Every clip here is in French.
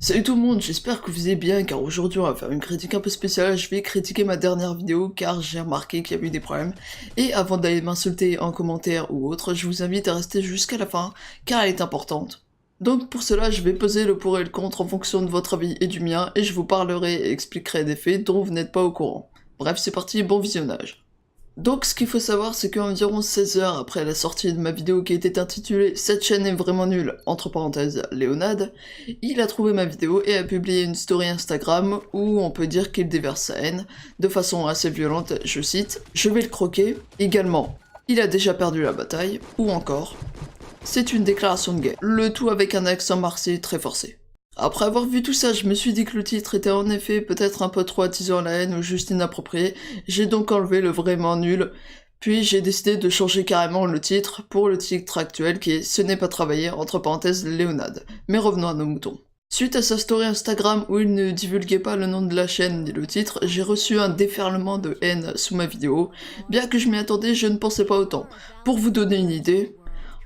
Salut tout le monde, j'espère que vous allez bien car aujourd'hui on va faire une critique un peu spéciale, je vais critiquer ma dernière vidéo car j'ai remarqué qu'il y avait eu des problèmes. Et avant d'aller m'insulter en commentaire ou autre, je vous invite à rester jusqu'à la fin car elle est importante. Donc pour cela, je vais peser le pour et le contre en fonction de votre avis et du mien et je vous parlerai et expliquerai des faits dont vous n'êtes pas au courant. Bref, c'est parti, bon visionnage. Donc ce qu'il faut savoir c'est qu'environ 16 heures après la sortie de ma vidéo qui était intitulée "Cette chaîne est vraiment nulle", entre parenthèses Léonade, il a trouvé ma vidéo et a publié une story Instagram où on peut dire qu'il déverse sa haine, de façon assez violente, je cite « Je vais le croquer », également « Il a déjà perdu la bataille », ou encore « C'est une déclaration de guerre », le tout avec un accent marseillais très forcé. Après avoir vu tout ça, je me suis dit que le titre était en effet peut-être un peu trop attisant la haine ou juste inapproprié, j'ai donc enlevé le vraiment nul, puis j'ai décidé de changer carrément le titre pour le titre actuel qui est "Ce n'est pas travaillé", entre parenthèses Léonade. Mais revenons à nos moutons. Suite à sa story Instagram où il ne divulguait pas le nom de la chaîne ni le titre, j'ai reçu un déferlement de haine sous ma vidéo. Bien que je m'y attendais, je ne pensais pas autant. Pour vous donner une idée,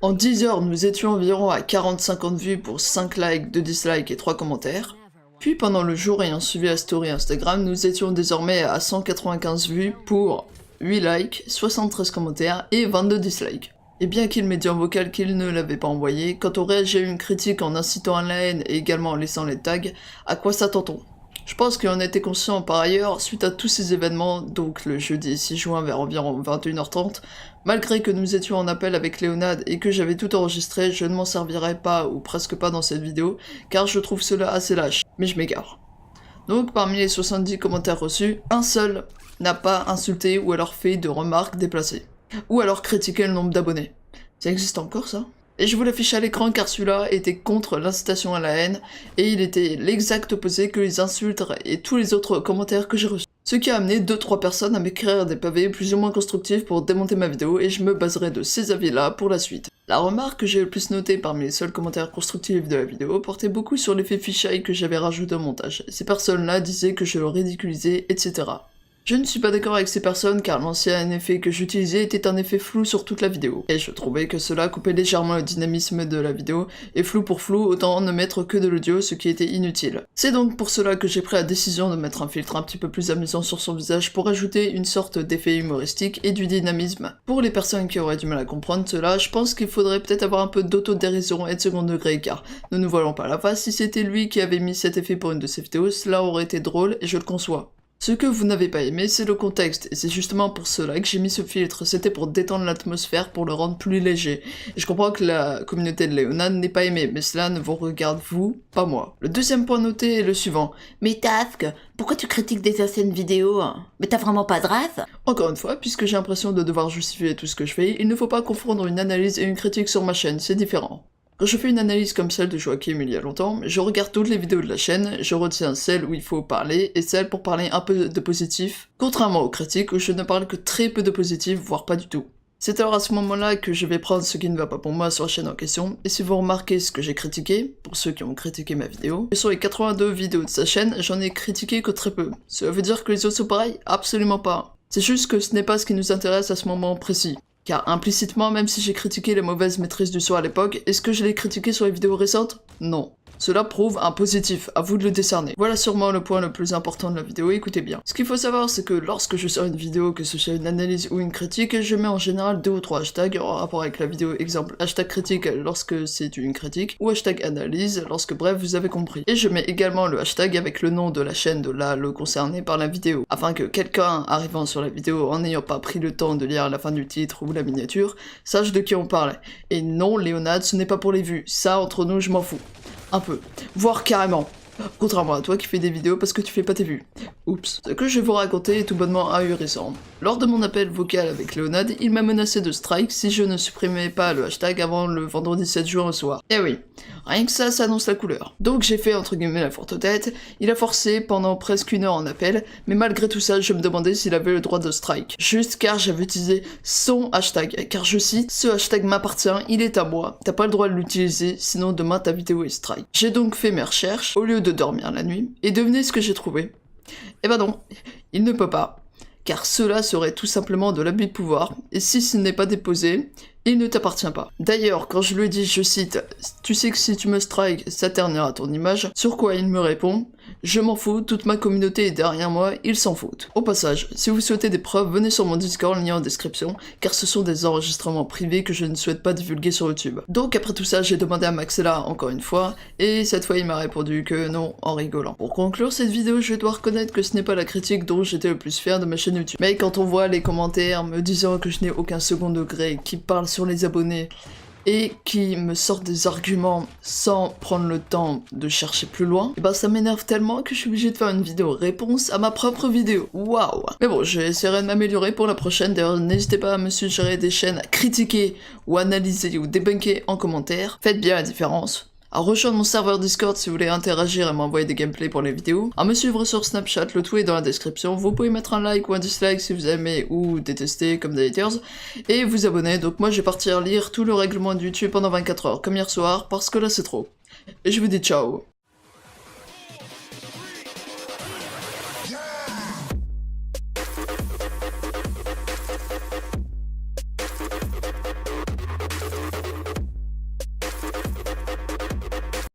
en 10 heures, nous étions environ à 40-50 vues pour 5 likes, 2 dislikes et 3 commentaires. Puis pendant le jour ayant suivi la story Instagram, nous étions désormais à 195 vues pour 8 likes, 73 commentaires et 22 dislikes. Et bien qu'il m'ait dit en vocal qu'il ne l'avait pas envoyé, quand on réagit à une critique en incitant à la haine et également en laissant les tags, à quoi s'attend-on ? Je pense qu'on était conscient par ailleurs, suite à tous ces événements, donc le jeudi 6 juin vers environ 21h30, malgré que nous étions en appel avec Léonade et que j'avais tout enregistré, je ne m'en servirai pas ou presque pas dans cette vidéo, car je trouve cela assez lâche, mais je m'égare. Donc parmi les 70 commentaires reçus, un seul n'a pas insulté ou alors fait de remarques déplacées, ou alors critiqué le nombre d'abonnés. Ça existe encore ça ? Et je vous l'affiche à l'écran car celui-là était contre l'incitation à la haine, et il était l'exact opposé que les insultes et tous les autres commentaires que j'ai reçus. Ce qui a amené 2-3 personnes à m'écrire des pavés plus ou moins constructifs pour démonter ma vidéo, et je me baserai de ces avis-là pour la suite. La remarque que j'ai le plus notée parmi les seuls commentaires constructifs de la vidéo portait beaucoup sur l'effet fisheye que j'avais rajouté au montage. Ces personnes-là disaient que je le ridiculisais, etc. Je ne suis pas d'accord avec ces personnes car l'ancien effet que j'utilisais était un effet flou sur toute la vidéo, et je trouvais que cela coupait légèrement le dynamisme de la vidéo, et flou pour flou, autant ne mettre que de l'audio, ce qui était inutile. C'est donc pour cela que j'ai pris la décision de mettre un filtre un petit peu plus amusant sur son visage pour ajouter une sorte d'effet humoristique et du dynamisme. Pour les personnes qui auraient du mal à comprendre cela, je pense qu'il faudrait peut-être avoir un peu d'autodérision et de second degré car, ne nous voilons pas la face, si c'était lui qui avait mis cet effet pour une de ses vidéos, cela aurait été drôle et je le conçois. Ce que vous n'avez pas aimé, c'est le contexte, et c'est justement pour cela que j'ai mis ce filtre, c'était pour détendre l'atmosphère, pour le rendre plus léger. Et je comprends que la communauté de Léonade n'ait pas aimé, mais cela ne vous regarde vous, pas moi. Le deuxième point noté est le suivant. Mais Tafk, pourquoi tu critiques des anciennes vidéos? Mais t'as vraiment pas de race? Encore une fois, puisque j'ai l'impression de devoir justifier tout ce que je fais, il ne faut pas confondre une analyse et une critique sur ma chaîne, c'est différent. Quand je fais une analyse comme celle de Joachim il y a longtemps, je regarde toutes les vidéos de la chaîne, je retiens celles où il faut parler et celles pour parler un peu de positif, contrairement aux critiques où je ne parle que très peu de positif, voire pas du tout. C'est alors à ce moment-là que je vais prendre ce qui ne va pas pour moi sur la chaîne en question, et si vous remarquez ce que j'ai critiqué, pour ceux qui ont critiqué ma vidéo, sur les 82 vidéos de sa chaîne, j'en ai critiqué que très peu. Cela veut dire que les autres sont pareils? Absolument pas. C'est juste que ce n'est pas ce qui nous intéresse à ce moment précis. Car implicitement, même si j'ai critiqué la mauvaise maîtrise du son à l'époque, est-ce que je l'ai critiqué sur les vidéos récentes? Non. Cela prouve un positif, à vous de le décerner. Voilà sûrement le point le plus important de la vidéo, écoutez bien. Ce qu'il faut savoir, c'est que lorsque je sors une vidéo, que ce soit une analyse ou une critique, je mets en général 2 ou 3 hashtags en rapport avec la vidéo, exemple hashtag critique lorsque c'est une critique, ou hashtag analyse lorsque bref vous avez compris. Et je mets également le hashtag avec le nom de la chaîne de là le concerné par la vidéo, afin que quelqu'un arrivant sur la vidéo en n'ayant pas pris le temps de lire la fin du titre ou la miniature, sache de qui on parlait. Et non, Léonade, ce n'est pas pour les vues, ça entre nous je m'en fous. Un peu, voire carrément. Contrairement à toi qui fais des vidéos parce que tu fais pas tes vues. Oups. Ce que je vais vous raconter est tout bonnement ahurissant. Lors de mon appel vocal avec Léonade, il m'a menacé de strike si je ne supprimais pas le hashtag avant le vendredi 7 juin au soir. Eh oui, rien que ça annonce la couleur. Donc j'ai fait entre guillemets la forte tête, il a forcé pendant presque 1 heure en appel, mais malgré tout ça je me demandais s'il avait le droit de strike. Juste car j'avais utilisé son hashtag, car je cite, ce hashtag m'appartient, il est à moi, t'as pas le droit de l'utiliser, sinon demain ta vidéo est strike. J'ai donc fait mes recherches, au lieu de dormir la nuit, et devinez ce que j'ai trouvé. Eh ben non, il ne peut pas, car cela serait tout simplement de l'abus de pouvoir, et si ce n'est pas déposé, il ne t'appartient pas. D'ailleurs, quand je lui ai dit, je cite, « Tu sais que si tu me strikes, ça ternira ton image », sur quoi il me répond, « Je m'en fous, toute ma communauté est derrière moi, ils s'en foutent. » Au passage, si vous souhaitez des preuves, venez sur mon Discord, lien en description, car ce sont des enregistrements privés que je ne souhaite pas divulguer sur YouTube. Donc après tout ça, j'ai demandé à Maxella encore une fois, et cette fois il m'a répondu que non, en rigolant. Pour conclure cette vidéo, je dois reconnaître que ce n'est pas la critique dont j'étais le plus fier de ma chaîne YouTube. Mais quand on voit les commentaires me disant que je n'ai aucun second degré, qui parlent sur les abonnés, et qui me sortent des arguments sans prendre le temps de chercher plus loin, et bah ça m'énerve tellement que je suis obligée de faire une vidéo réponse à ma propre vidéo. Waouh! Mais bon, j'essaierai de m'améliorer pour la prochaine, d'ailleurs n'hésitez pas à me suggérer des chaînes à critiquer ou analyser ou débunker en commentaire. Faites bien la différence. À rejoindre mon serveur Discord si vous voulez interagir et m'envoyer des gameplays pour les vidéos. À me suivre sur Snapchat, le tout est dans la description. Vous pouvez mettre un like ou un dislike si vous aimez ou détestez comme des haters. Et vous abonner, donc moi je vais partir lire tout le règlement de YouTube pendant 24 heures comme hier soir parce que là c'est trop. Et je vous dis ciao.